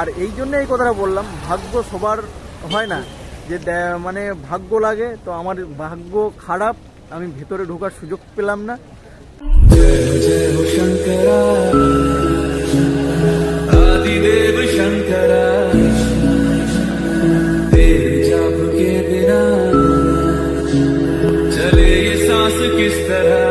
আর এই জন্য এই কথাটা বললাম, ভাগ্য সবার হয় না, যে মানে ভাগ্য লাগে। তো আমার ভাগ্য খারাপ, আমি ভেতরে ঢোকার সুযোগ পেলাম না। आदिदेव शंकरा तेरे जाप के बिना चले ये सांस किस तरह।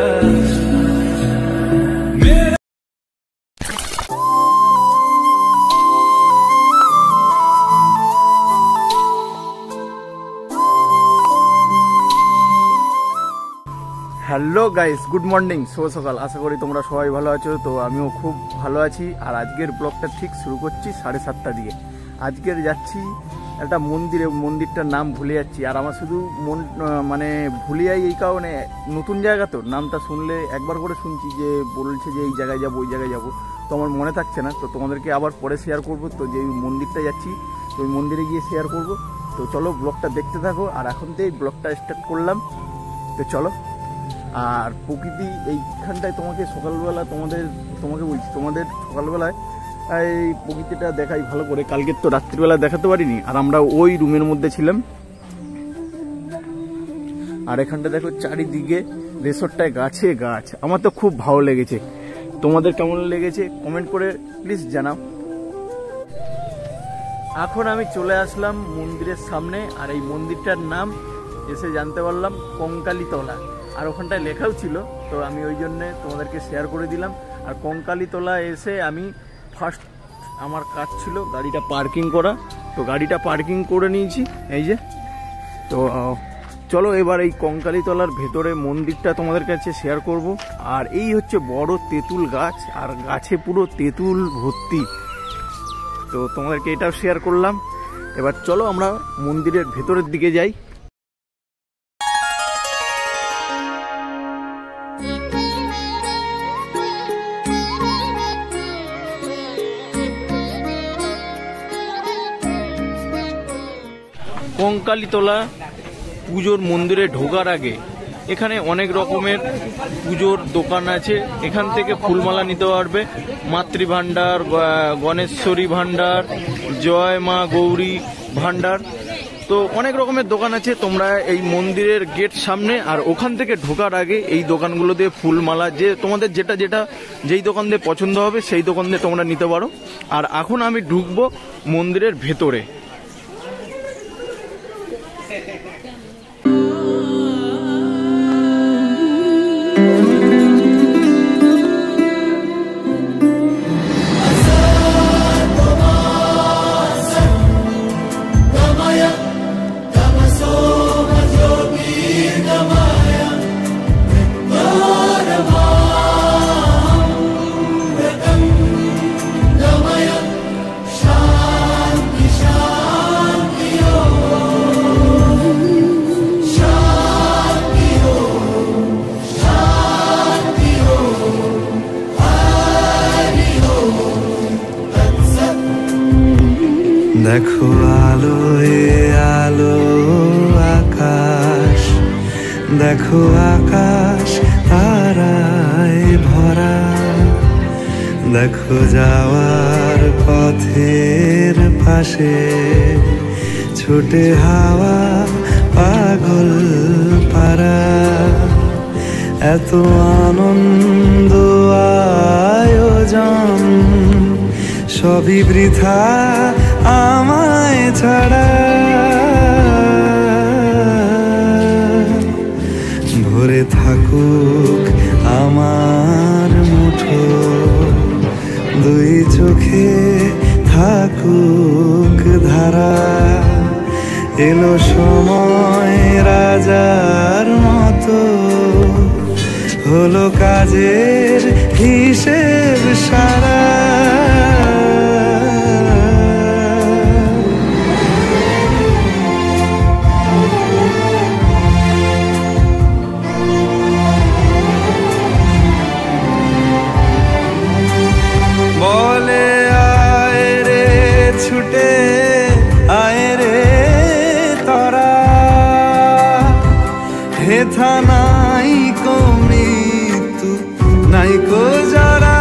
হ্যালো গাইস, গুড মর্নিং, শুভ সকাল। আশা করি তোমরা সবাই ভালো আছো। তো আমিও খুব ভালো আছি। আর আজকের ব্লগটা ঠিক শুরু করছি 7:30 দিয়ে। আজকের যাচ্ছি একটা মন্দিরে, মন্দিরটার নাম ভুলে যাচ্ছি। আর আমার শুধু মানে ভুলে যাই এই কারণে, নতুন জায়গা তো, নামটা শুনলে একবার করে শুনছি যে বলছে যে এই জায়গায় যাবো, ওই জায়গায় যাবো, তো আমার মনে থাকছে না। তো তোমাদেরকে আবার পরে শেয়ার করবো। তো যে মন্দিরটা যাচ্ছি, তো ওই মন্দিরে গিয়ে শেয়ার করবো। তো চলো ব্লগটা দেখতে থাকো। আর এখন তো এই ব্লগটা স্টার্ট করলাম, তো চলো। আর প্রকৃতি এইখানটায় তোমাকে সকালবেলা তোমাকে বলছি, তোমাদের সকালবেলায় এই প্রকৃতিটা দেখাই ভালো করে। কালকে তো রাত্রিবেলা দেখাতে পারিনি, আর আমরা ওই রুমের মধ্যে ছিলাম। আর এখানটা দেখো চারিদিকে রিসোর্টটায় গাছে গাছ। আমার তো খুব ভালো লেগেছে। তোমাদের কেমন লেগেছে কমেন্ট করে প্লিজ জানাও। এখন আমি চলে আসলাম মন্দিরের সামনে। আর এই মন্দিরটার নাম এসে জানতে পারলাম কঙ্কালীতলা। আর ওখানটায় লেখাও ছিল, তো আমি ওই জন্যে তোমাদেরকে শেয়ার করে দিলাম। আর কঙ্কালীতলা এসে আমি ফার্স্ট আমার কাজ ছিল গাড়িটা পার্কিং করা। তো গাড়িটা পার্কিং করে নিয়েছি এই যে। তো চলো এবার এই কঙ্কালীতলার ভেতরে মন্দিরটা তোমাদের কাছে শেয়ার করব। আর এই হচ্ছে বড় তেঁতুল গাছ, আর গাছে পুরো তেঁতুল ভর্তি। তো তোমাদেরকে এটাও শেয়ার করলাম। এবার চলো আমরা মন্দিরের ভেতরের দিকে যাই। কঙ্কালীতলা পুজোর মন্দিরে ঢোকার আগে এখানে অনেক রকমের পুজোর দোকান আছে। এখান থেকে ফুলমালা নিতে পারবে। মাতৃভাণ্ডার, গণেশ্বরী ভাণ্ডার, জয় মা গৌরী ভাণ্ডার, তো অনেক রকমের দোকান আছে। তোমরা এই মন্দিরের গেট সামনে আর ওখান থেকে ঢোকার আগে এই দোকানগুলো দিয়ে ফুলমালা, যে তোমাদের যেই দোকান দিয়ে পছন্দ হবে সেই দোকান দিয়ে তোমরা নিতে পারো। আর এখন আমি ঢুকবো মন্দিরের ভেতরে। দেখো আলোয় আলো আকাশ, দেখো আকাশ তারায় ভরা, দেখো যাওয়ার পথের পাশে ছুটে হাওয়া পাগল পারা। এত আনন্দ আয়োজন সবই বৃথা আমায় ছাড়া। ভরে থাকুক আমার মুঠো, দুই চোখে থাকুক ধারা। এলো সময় রাজার মতো, হলো কাজের হিসেব সারা। বলে আয় রে ছুটে আয় রে তরা, হেথা নাই কো মৃত্যু নাই কো যারা।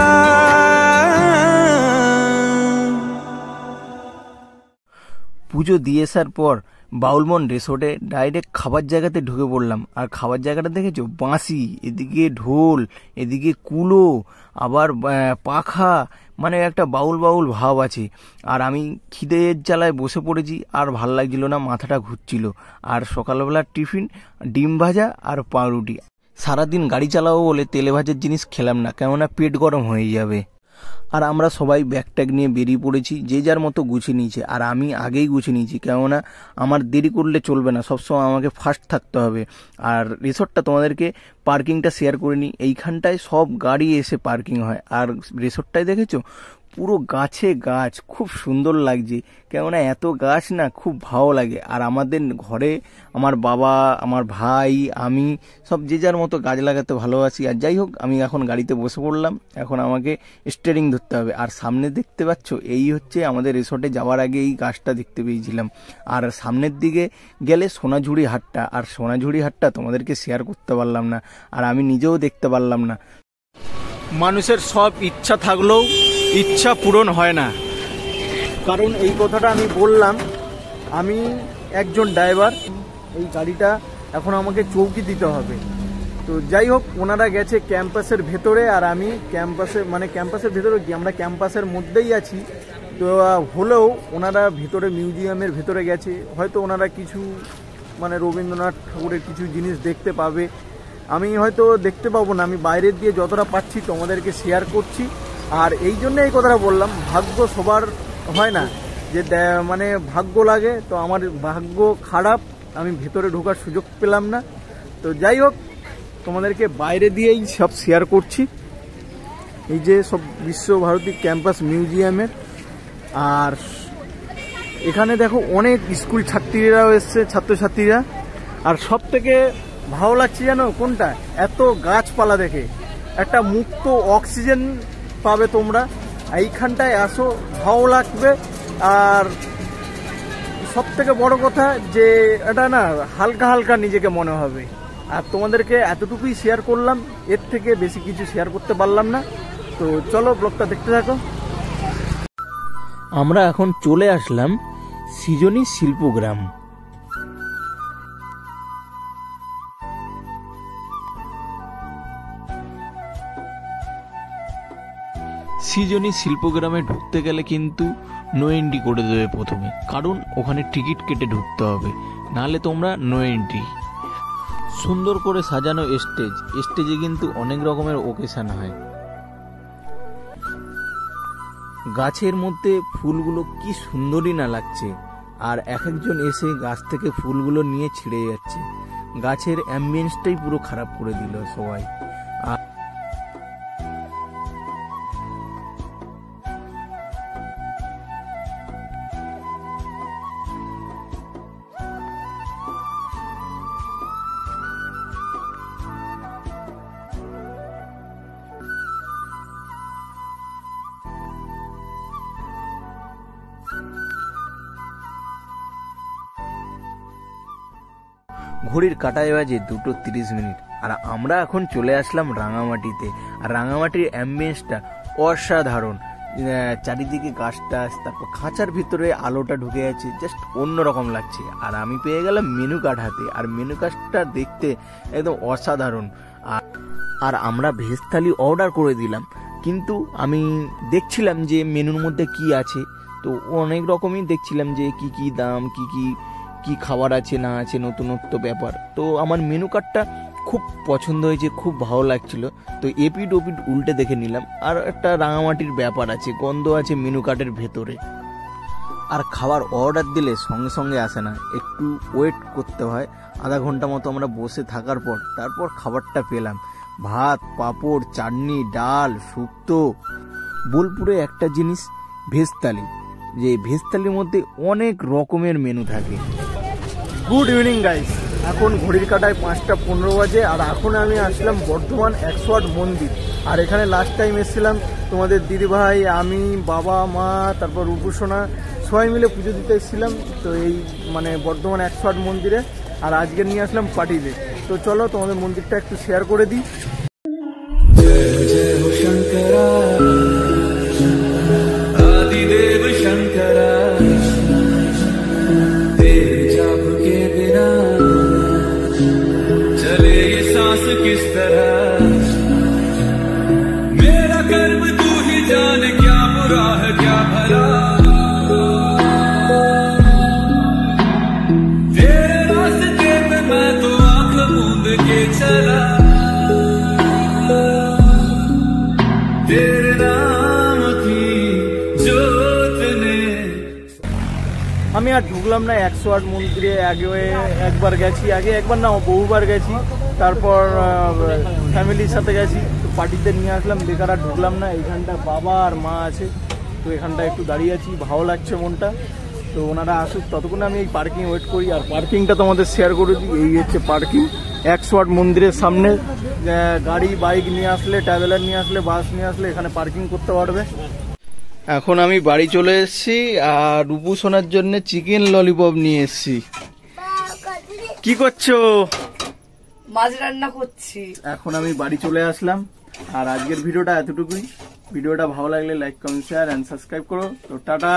পুজো দিয়ে আসার পর বাউলমন রিসোর্টে ডাইরেক্ট খাবার জায়গাতে ঢুকে পড়লাম। আর খাবার জায়গাটা দেখেছো, বাঁশি, এদিকে ঢোল, এদিকে কুলো, আবার পাখা, মানে একটা বাউল বাউল ভাব আছে। আর আমি খিদের জ্বালায় বসে পড়েছি, আর ভাল লাগছিল না, মাথাটা ঘুরছিল। আর সকালবেলার টিফিন ডিম ভাজা আর পাউরুটি। সারাদিন গাড়ি চালাবো বলে তেলে ভাজার জিনিস খেলাম না, কেননা পেট গরম হয়ে যাবে। আর আমরা সবাই ব্যাগ ট্যাগ নিয়ে বেরিয়ে পড়েছি, যে যার মতো গুছিয়ে নিয়েছে। আর আমি আগেই গুছিয়ে নিয়েছি, কেননা আমার দেরি করলে চলবে না, সবসময় আমাকে ফার্স্ট থাকতে হবে। আর রিসোর্টটা তোমাদেরকে পার্কিংটা শেয়ার করে নিই। এইখানটায় সব গাড়ি এসে পার্কিং হয়। আর রিসোর্টটায় দেখেছো পুরো গাছে গাছ, খুব সুন্দর লাগছে, কেননা এত গাছ না, খুব ভালো লাগে। আর আমাদের ঘরে আমার বাবা, আমার ভাই, আমি সব যে যার মতো গাছ লাগাতে ভালোবাসি। আর যাই হোক, আমি এখন গাড়িতে বসে পড়লাম, এখন আমাকে স্টিয়ারিং ধরতে হবে। আর সামনে দেখতে পাচ্ছ, এই হচ্ছে আমাদের রিসোর্টে যাওয়ার আগে এই গাছটা দেখতে পেয়েছিলাম। আর সামনের দিকে গেলে সোনাঝুরি হাটটা, আর সোনাঝুরি হাটটা তোমাদেরকে শেয়ার করতে পারলাম না, আর আমি নিজেও দেখতে পারলাম না। মানুষের সব ইচ্ছা থাকলেও ইচ্ছা পূরণ হয় না, কারণ এই কথাটা আমি বললাম, আমি একজন ড্রাইভার, এই গাড়িটা এখন আমাকে চৌকি দিতে হবে। তো যাই হোক, ওনারা গেছে ক্যাম্পাসের ভেতরে, আর আমি ক্যাম্পাসের ভেতরে কি, আমরা ক্যাম্পাসের মধ্যেই আছি। তো হলেও ওনারা ভেতরে মিউজিয়ামের ভেতরে গেছে, হয়তো ওনারা কিছু রবীন্দ্রনাথ ঠাকুরের কিছু জিনিস দেখতে পাবে। আমি হয়তো দেখতে পাবো না, আমি বাইরের দিয়ে যতটা পাচ্ছি তোমাদেরকে শেয়ার করছি। আর এই জন্য এই কথাটা বললাম, ভাগ্য সবার হয় না, যে ভাগ্য লাগে। তো আমার ভাগ্য খারাপ, আমি ভেতরে ঢোকার সুযোগ পেলাম না। তো যাই হোক, তোমাদেরকে বাইরে দিয়েই সব শেয়ার করছি। এই যে সব বিশ্বভারতী ক্যাম্পাস মিউজিয়ামের। আর এখানে দেখো অনেক স্কুল ছাত্রীরাও এসছে, ছাত্রছাত্রীরা। আর সব থেকে ভালো লাগছে জানো কোনটা, এত গাছপালা দেখে একটা মুক্ত অক্সিজেন পাবে তোমরা। এইখানটায় আসো, ভালো লাগবে। আর সব থেকে বড় কথা যে এটা না, হালকা হালকা নিজেকে মনে হবে। আর তোমাদেরকে এতটুকুই শেয়ার করলাম, এর থেকে বেশি কিছু শেয়ার করতে পারলাম না। তো চলো ব্লগটা দেখতে থাকো। আমরা এখন চলে আসলাম সৃজনী শিল্পগ্রাম। সৃজনী শিল্পগ্রামে ঢুকতে গেলে কিন্তু নো এন্ট্রি করে দেবে প্রথমে, কারণ ওখানে টিকিট কেটে ঢুকতে হবে, নাহলে তোমরা নো এন্ট্রি। সুন্দর করে সাজানো স্টেজে কিন্তু অনেক রকমের ওকেশন হয়। গাছের মধ্যে ফুলগুলো কি সুন্দরই না লাগছে। আর এক একজন এসে গাছ থেকে ফুলগুলো নিয়ে ছিঁড়ে যাচ্ছে। গাছের অ্যাম্বিয়েন্সটাই পুরো খারাপ করে দিল সবাই। ঘড়ির কাঁটায় বাজে 2:30। আর আমরা এখন চলে আসলাম রাঙামাটিতে। আর রাঙামাটির অ্যাম্বিয়েন্সটা অসাধারণ, চারিদিকে গাছ টাছ, তারপর খাঁচার ভিতরে আলোটা ঢুকে আছে, জাস্ট অন্যরকম লাগছে। আর আমি পেয়ে গেলাম মেনু কার্ড হাতে, আর মেনু কার্ডটা দেখতে একদম অসাধারণ। আর আমরা ভেজ থালি অর্ডার করে দিলাম, কিন্তু আমি দেখছিলাম যে মেনুর মধ্যে কি আছে। তো অনেক রকমই দেখছিলাম যে কি কি দাম, কি খাবার আছে না আছে, নতুনত্ব ব্যাপার। তো আমার মেনু কার্ডটা খুব পছন্দ হয়েছে, খুব ভালো লাগছিল। তো এপিড ওপিড উল্টে দেখে নিলাম। আর একটা রাঙামাটির ব্যাপার আছে, গন্ধ আছে মেনু কার্ডের ভেতরে। আর খাবার অর্ডার দিলে সঙ্গে সঙ্গে আসে না, একটু ওয়েট করতে হয়। আধা ঘন্টা মতো আমরা বসে থাকার পর তারপর খাবারটা পেলাম। ভাত, পাঁপড়, চাটনি, ডাল, শুক্তো। বোলপুরে একটা জিনিস ভেজ থালি, যে ভেজ থালির মধ্যে অনেক রকমের মেনু থাকে। গুড ইভিনিং গাইস, এখন ঘড়ির কাঁটায় 5:15 বাজে। আর এখন আমি আসলাম বর্ধমান 108 মন্দির। আর এখানে লাস্ট টাইম এসেছিলাম তোমাদের দিদিভাই, আমি, বাবা, মা, তারপর রূপসোনা, সবাই মিলে পুজো দিতে এসেছিলাম। তো এই বর্ধমান 108 মন্দিরে। আর আজকে নিয়ে আসলাম পার্টিতে। তো চলো তোমাদের মন্দিরটা একটু শেয়ার করে দিই। सांस किस तरह, मेरा कर्म तू ही जान, क्या बुरा है क्या भला, तेरे रास्ते पे मैं तो आंख मूंद के चला, तेरे नाम की जोत ने। আমি আর ঢুকলাম না 108 মন্দিরে। আগে একবার গেছি, আগে একবার না বহুবার গেছি, তারপর ফ্যামিলির সাথে গেছি, তো পার্টিতে নিয়ে আসলাম, বেকার আর ঢুকলাম না। এইখানটা বাবা আর মা আছে, তো এখানটা একটু দাঁড়িয়ে আছি, ভালো লাগছে মনটা। তো ওনারা আসুক, ততক্ষণে আমি এই পার্কিং ওয়েট করি। আর পার্কিংটা তোমাদের শেয়ার করে দিই, এই হচ্ছে পার্কিং 108 মন্দিরের সামনে। গাড়ি বাইক নিয়ে আসলে, ট্রাভেলার নিয়ে আসলে, বাস নিয়ে আসলে এখানে পার্কিং করতে পারবে। এখন আমি বাড়ি চলে এসেছি, আর রূপু সোনার জন্য চিকেন ললিপপ নিয়ে এসেছি। কি করছো? মাছ রান্না করছি। এখন আমি বাড়ি চলে আসলাম, আর আজকের ভিডিওটা এতটুকুই। ভিডিওটা ভালো লাগলে like, comment, share and subscribe করো। তো টাটা।